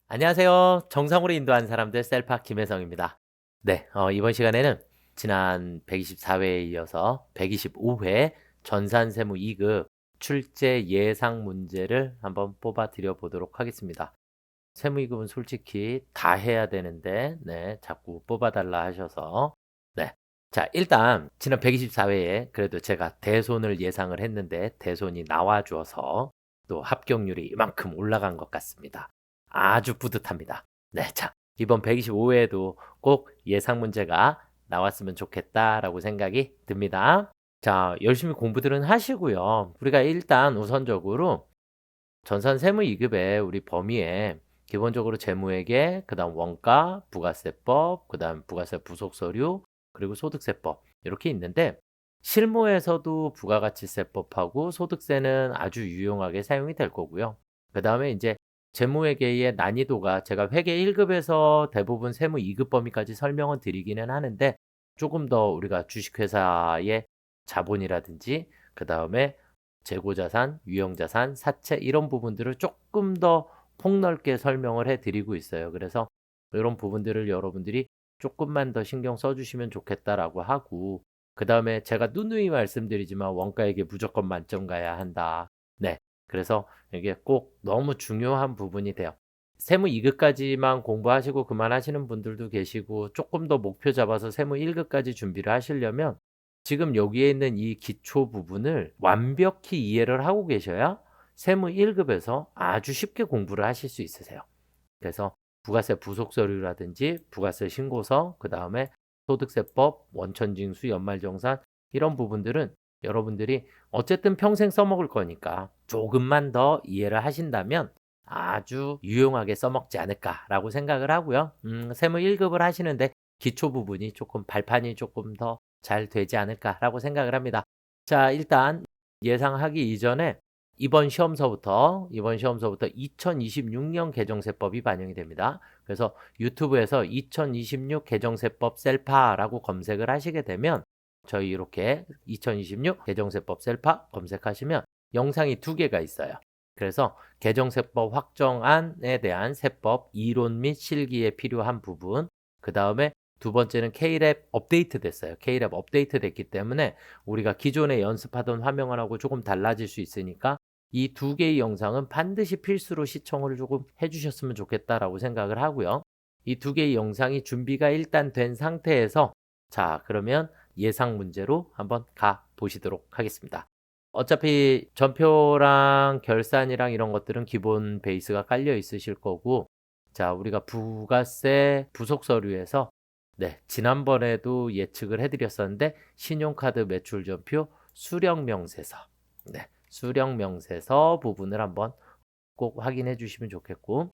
안녕하세요. 정상으로 인도하는 사람들 셀파 김혜성입니다. 네, 이번 시간에는 지난 124회에 이어서 125회 전산세무 2급 출제 예상 문제를 한번 뽑아 드려 보도록 하겠습니다. 세무 2급은 솔직히 다 해야 되는데, 네, 자꾸 뽑아달라 하셔서, 네. 자, 일단 지난 124회에 그래도 제가 대손을 예상을 했는데 대손이 나와줘서 또 합격률이 이만큼 올라간 것 같습니다. 아주 뿌듯합니다. 네, 자, 이번 125회에도 꼭 예상 문제가 나왔으면 좋겠다라고 생각이 듭니다. 자, 열심히 공부들은 하시고요. 우리가 일단 우선적으로 전산 세무 2급에 우리 범위에 기본적으로 재무회계, 그다음 원가, 부가세법, 그다음 부가세 부속 서류, 그리고 소득세법 이렇게 있는데 실무에서도 부가가치세법하고 소득세는 아주 유용하게 사용이 될 거고요. 그다음에 이제 재무회계의 난이도가 제가 회계 1급에서 대부분 세무 2급 범위까지 설명을 드리기는 하는데 조금 더 우리가 주식회사의 자본이라든지 그다음에 재고자산, 유형자산, 사채 이런 부분들을 조금 더 폭넓게 설명을 해드리고 있어요. 그래서 이런 부분들을 여러분들이 조금만 더 신경 써주시면 좋겠다라고 하고 그 다음에 제가 누누이 말씀드리지만 원가에게 무조건 만점 가야 한다. 네, 그래서 이게 꼭 너무 중요한 부분이 돼요. 세무 2급까지만 공부하시고 그만하시는 분들도 계시고 조금 더 목표 잡아서 세무 1급까지 준비를 하시려면 지금 여기에 있는 이 기초 부분을 완벽히 이해를 하고 계셔야 세무 1급에서 아주 쉽게 공부를 하실 수 있으세요. 그래서 부가세 부속 서류라든지 부가세 신고서, 그 다음에 소득세법, 원천징수, 연말정산 이런 부분들은 여러분들이 어쨌든 평생 써먹을 거니까 조금만 더 이해를 하신다면 아주 유용하게 써먹지 않을까라고 생각을 하고요. 세무 1급을 하시는데 기초 부분이 조금 발판이 조금 더 잘 되지 않을까라고 생각을 합니다. 자, 일단 예상하기 이전에 이번 시험서부터 2026년 개정세법이 반영이 됩니다. 그래서 유튜브에서 2026 개정세법 셀파라고 검색을 하시게 되면 저희 이렇게 2026 개정세법 셀파 검색하시면 영상이 2개가 있어요. 그래서 개정세법 확정안에 대한 세법 이론 및 실기에 필요한 부분, 그 다음에 두 번째는 K랩 업데이트 됐어요. K랩 업데이트 됐기 때문에 우리가 기존에 연습하던 화면하고 조금 달라질 수 있으니까 이 2개의 영상은 반드시 필수로 시청을 조금 해주셨으면 좋겠다라고 생각을 하고요. 이 2개의 영상이 준비가 일단 된 상태에서 자, 그러면 예상 문제로 한번 가 보시도록 하겠습니다. 어차피 전표랑 결산이랑 이런 것들은 기본 베이스가 깔려 있으실 거고 자, 우리가 부가세 부속 서류에서 네, 지난번에도 예측을 해드렸었는데 신용카드 매출전표 수령명세서 네, 수령명세서 부분을 한번 꼭 확인해 주시면 좋겠고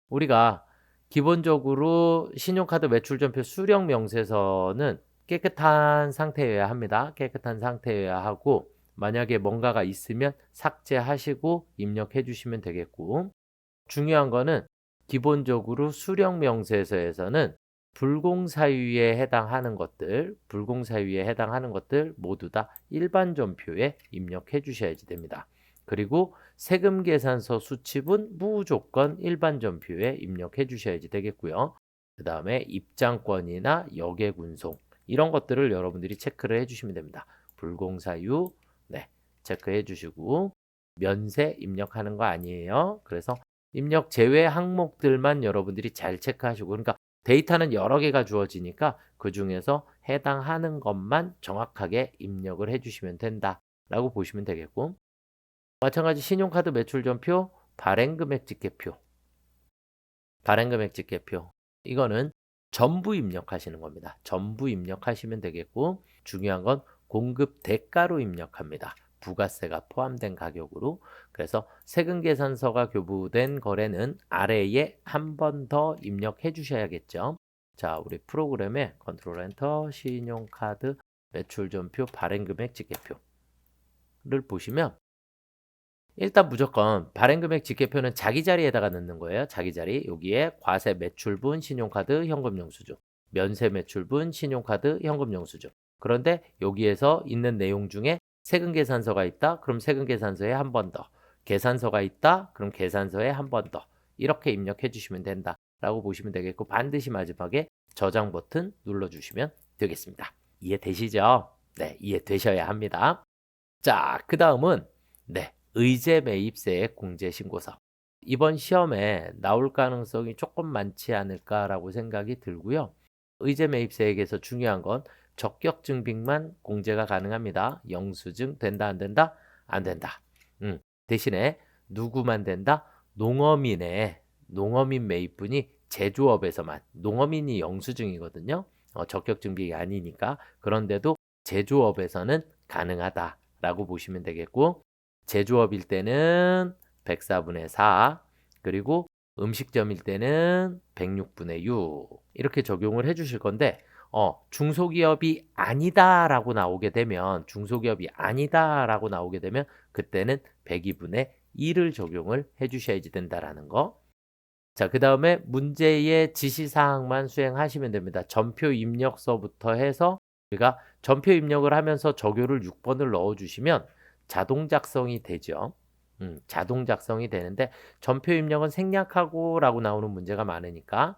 우리가 기본적으로 신용카드 매출전표 수령명세서는 깨끗한 상태여야 합니다. 깨끗한 상태여야 하고 만약에 뭔가가 있으면 삭제하시고 입력해 주시면 되겠고 중요한 거는 기본적으로 수령명세서에서는 불공사유에 해당하는 것들 모두 다 일반 전표에 입력해 주셔야지 됩니다. 그리고 세금계산서 수치분 무조건 일반 전표에 입력해 주셔야지 되겠고요. 그 다음에 입장권이나 역외군송 이런 것들을 여러분들이 체크를 해주시면 됩니다. 불공사유 네, 체크해 주시고 면세 입력하는 거 아니에요. 그래서 입력 제외 항목들만 여러분들이 잘 체크하시고 그러니까 데이터는 여러 개가 주어지니까 그 중에서 해당하는 것만 정확하게 입력을 해주시면 된다라고 보시면 되겠고 마찬가지 신용카드 매출전표, 발행금액 집계표, 발행금액 집계표 이거는 전부 입력하시는 겁니다. 전부 입력하시면 되겠고 중요한 건 공급 대가로 입력합니다. 부가세가 포함된 가격으로 그래서 세금계산서가 교부된 거래는 아래에 한 번 더 입력해 주셔야겠죠. 자, 우리 프로그램에 컨트롤 엔터 신용카드 매출전표 발행금액 집계표를 보시면 일단 무조건 발행금액 집계표는 자기 자리에다가 넣는 거예요. 자기 자리. 여기에 과세 매출분 신용카드 현금영수증, 면세 매출분 신용카드 현금영수증. 그런데 여기에서 있는 내용 중에 세금계산서가 있다. 그럼 세금계산서에 한 번 더. 계산서가 있다. 그럼 계산서에 한 번 더. 이렇게 입력해 주시면 된다라고 보시면 되겠고 반드시 마지막에 저장 버튼 눌러주시면 되겠습니다. 이해되시죠? 네, 이해되셔야 합니다. 자, 그 다음은 네, 의제 매입세액 공제 신고서. 이번 시험에 나올 가능성이 조금 많지 않을까라고 생각이 들고요. 의제 매입세액에서 중요한 건 적격 증빙만 공제가 가능합니다. 영수증 된다 안 된다? 안 된다. 대신에 누구만 된다? 농어민 매입분이 제조업에서만, 농어민이 영수증이거든요. 적격 증빙이 아니니까. 그런데도 제조업에서는 가능하다라고 보시면 되겠고, 제조업일 때는 104분의 4, 그리고 음식점일 때는 106분의 6 이렇게 적용을 해 주실 건데 중소기업이 아니다라고 나오게 되면 그때는 102분의 1을 적용을 해 주셔야지 된다라는 거. 자, 그 다음에 문제의 지시사항만 수행하시면 됩니다. 전표 입력서부터 해서 우리가 전표 입력을 하면서 적요를 6번을 넣어주시면 자동 작성이 되죠. 자동 작성이 되는데 전표 입력은 생략하고 라고 나오는 문제가 많으니까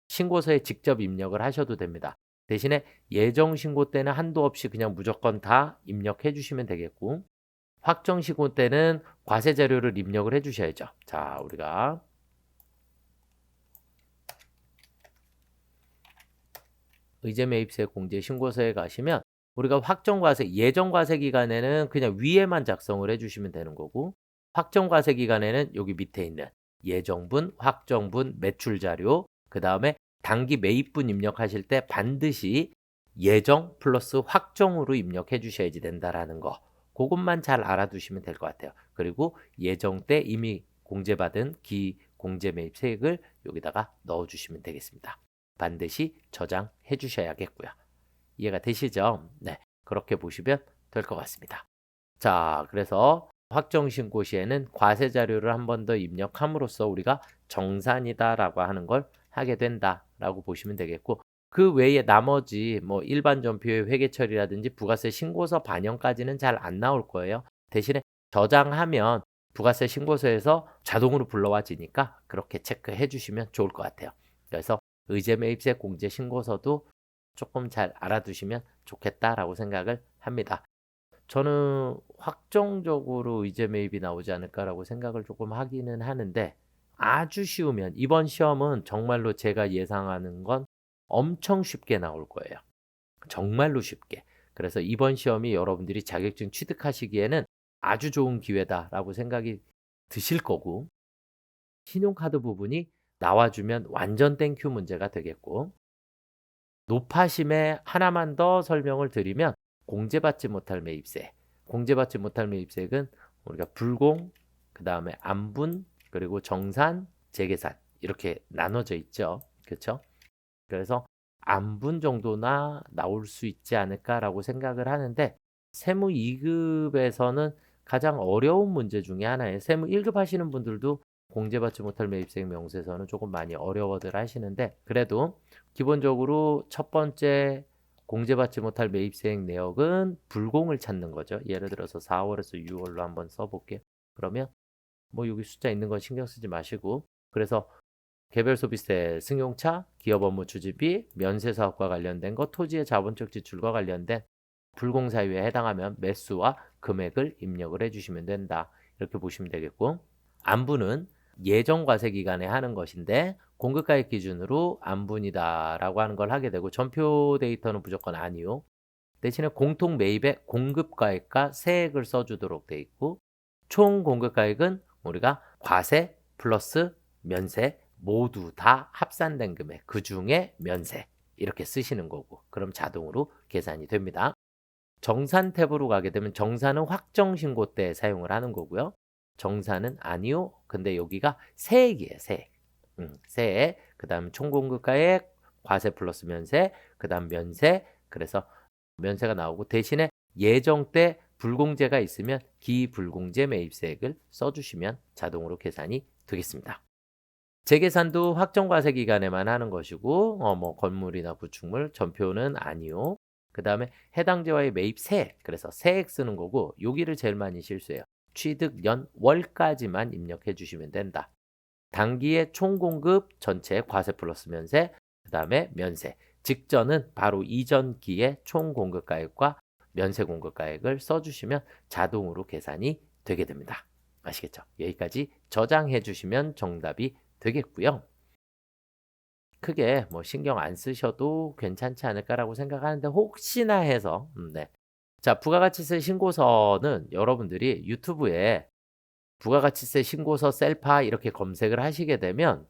신고서에 직접 입력을 하셔도 됩니다. 대신에 예정 신고 때는 한도 없이 그냥 무조건 다 입력해 주시면 되겠고, 확정 신고 때는 과세 자료를 입력을 해 주셔야죠. 자, 우리가 의제 매입세 공제 신고서에 가시면 우리가 확정 과세, 예정 과세 기간에는 그냥 위에만 작성을 해 주시면 되는 거고, 확정 과세 기간에는 여기 밑에 있는 예정분, 확정분, 매출 자료, 그 다음에 당기 매입분 입력하실 때 반드시 예정 플러스 확정으로 입력해 주셔야지 된다라는 거. 그것만 잘 알아두시면 될 것 같아요. 그리고 예정 때 이미 공제받은 기공제 매입세액을 여기다가 넣어주시면 되겠습니다. 반드시 저장해 주셔야겠고요. 이해가 되시죠? 네, 그렇게 보시면 될 것 같습니다. 자, 그래서 확정신고 시에는 과세 자료를 한 번 더 입력함으로써 우리가 정산이다라고 하는 걸 하게 된다라고 보시면 되겠고, 그 외에 나머지 뭐 일반 전표의 회계 처리라든지 부가세 신고서 반영까지는 잘 안 나올 거예요. 대신에 저장하면 부가세 신고서에서 자동으로 불러와지니까 그렇게 체크해 주시면 좋을 것 같아요. 그래서 의제 매입세 공제 신고서도 조금 잘 알아두시면 좋겠다라고 생각을 합니다. 저는 확정적으로 의제 매입이 나오지 않을까라고 생각을 조금 하기는 하는데, 아주 쉬우면 이번 시험은 정말로 제가 예상하는 건 엄청 쉽게 나올 거예요. 정말로 쉽게. 그래서 이번 시험이 여러분들이 자격증 취득하시기에는 아주 좋은 기회다라고 생각이 드실 거고, 신용카드 부분이 나와주면 완전 땡큐 문제가 되겠고, 높아심에 하나만 더 설명을 드리면 공제받지 못할 매입세. 공제받지 못할 매입세액은 우리가 불공, 그 다음에 안분, 그리고 정산, 재계산 이렇게 나눠져 있죠. 그렇죠? 그래서 안분 정도나 나올 수 있지 않을까라고 생각을 하는데, 세무 2급에서는 가장 어려운 문제 중에 하나예요. 세무 1급 하시는 분들도 공제받지 못할 매입세액 명세서는 조금 많이 어려워들 하시는데, 그래도 기본적으로 첫 번째 공제받지 못할 매입세액 내역은 불공을 찾는 거죠. 예를 들어서 4월에서 6월로 한번 써볼게요. 그러면 뭐 여기 숫자 있는 건 신경 쓰지 마시고, 그래서 개별 소비세, 승용차, 기업 업무 추진비, 면세 사업과 관련된 것, 토지의 자본적 지출과 관련된 불공 사유에 해당하면 매수와 금액을 입력을 해주시면 된다. 이렇게 보시면 되겠고, 안분은 예정 과세 기간에 하는 것인데 공급가액 기준으로 안분이다라고 하는 걸 하게 되고, 전표 데이터는 무조건 아니요. 대신에 공통 매입에 공급가액과 세액을 써주도록 돼 있고, 총 공급가액은 우리가 과세 플러스 면세 모두 다 합산된 금액, 그 중에 면세 이렇게 쓰시는 거고, 그럼 자동으로 계산이 됩니다. 정산 탭으로 가게 되면 정산은 확정 신고 때 사용을 하는 거고요. 정산은 아니요. 근데 여기가 세액이에요. 세액. 세액. 그 다음 총공급가액, 과세 플러스 면세, 그 다음 면세. 그래서 면세가 나오고, 대신에 예정 때 불공제가 있으면 기불공제 매입세액을 써주시면 자동으로 계산이 되겠습니다. 재계산도 확정과세 기간에만 하는 것이고, 뭐 건물이나 구축물, 전표는 아니요. 그 다음에 해당제와의 매입 세액, 그래서 세액 쓰는 거고, 여기를 제일 많이 실수해요. 취득 연 월까지만 입력해 주시면 된다. 단기에 총공급 전체 과세 플러스 면세, 그 다음에 면세. 직전은 바로 이전 기의 총공급가액과 면세 공급가액을 써주시면 자동으로 계산이 되게 됩니다. 아시겠죠? 여기까지 저장해 주시면 정답이 되겠고요. 크게 뭐 신경 안 쓰셔도 괜찮지 않을까라고 생각하는데 혹시나 해서 네. 자, 부가가치세 신고서는 여러분들이 유튜브에 부가가치세 신고서 셀파 이렇게 검색을 하시게 되면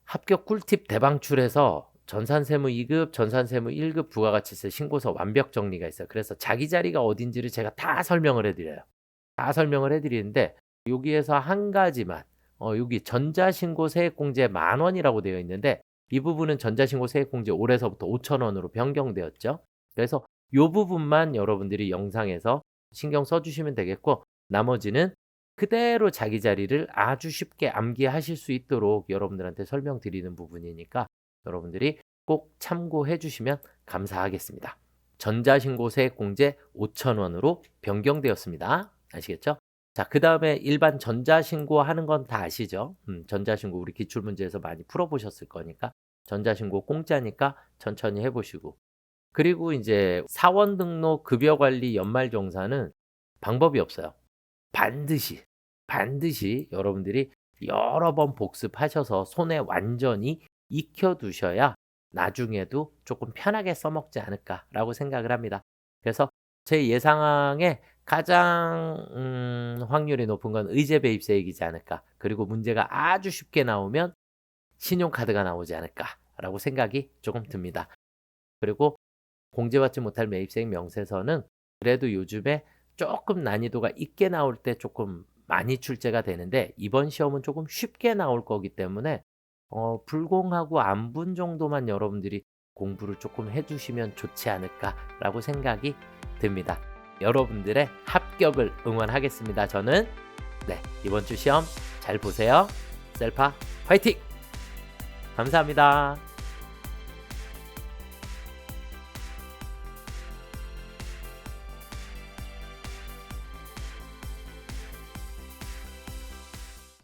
합격 꿀팁 대방출해서 전산세무 2급, 전산세무 1급 부가가치세 신고서 완벽 정리가 있어요. 그래서 자기 자리가 어딘지를 제가 다 설명을 해드려요. 다 설명을 해드리는데 여기에서 한 가지만 여기 전자신고 세액공제 10,000원이라고 되어 있는데 이 부분은 전자신고 세액공제 올해서부터 5,000원으로 변경되었죠. 그래서 이 부분만 여러분들이 영상에서 신경 써주시면 되겠고 나머지는 그대로 자기 자리를 아주 쉽게 암기하실 수 있도록 여러분들한테 설명드리는 부분이니까 여러분들이 꼭 참고해 주시면 감사하겠습니다. 전자신고 세액공제 5,000원으로 변경되었습니다. 아시겠죠? 자, 그 다음에 일반 전자신고 하는 건 다 아시죠? 전자신고 우리 기출문제에서 많이 풀어보셨을 거니까 전자신고 공짜니까 천천히 해보시고 그리고 이제 사원 등록 급여관리 연말정산은 방법이 없어요. 반드시 여러분들이 여러 번 복습하셔서 손에 완전히 익혀두셔야 나중에도 조금 편하게 써먹지 않을까라고 생각을 합니다. 그래서 제 예상에 가장 확률이 높은 건 의제 배입세액이지 않을까. 그리고 문제가 아주 쉽게 나오면 신용카드가 나오지 않을까라고 생각이 조금 듭니다. 그리고 공제받지 못할 매입세액 명세서는 그래도 요즘에 조금 난이도가 있게 나올 때 조금 많이 출제가 되는데 이번 시험은 조금 쉽게 나올 거기 때문에 불공하고 안분 정도만 여러분들이 공부를 조금 해주시면 좋지 않을까라고 생각이 듭니다. 여러분들의 합격을 응원하겠습니다. 저는 네, 이번 주 시험 잘 보세요. 셀파 화이팅! 감사합니다.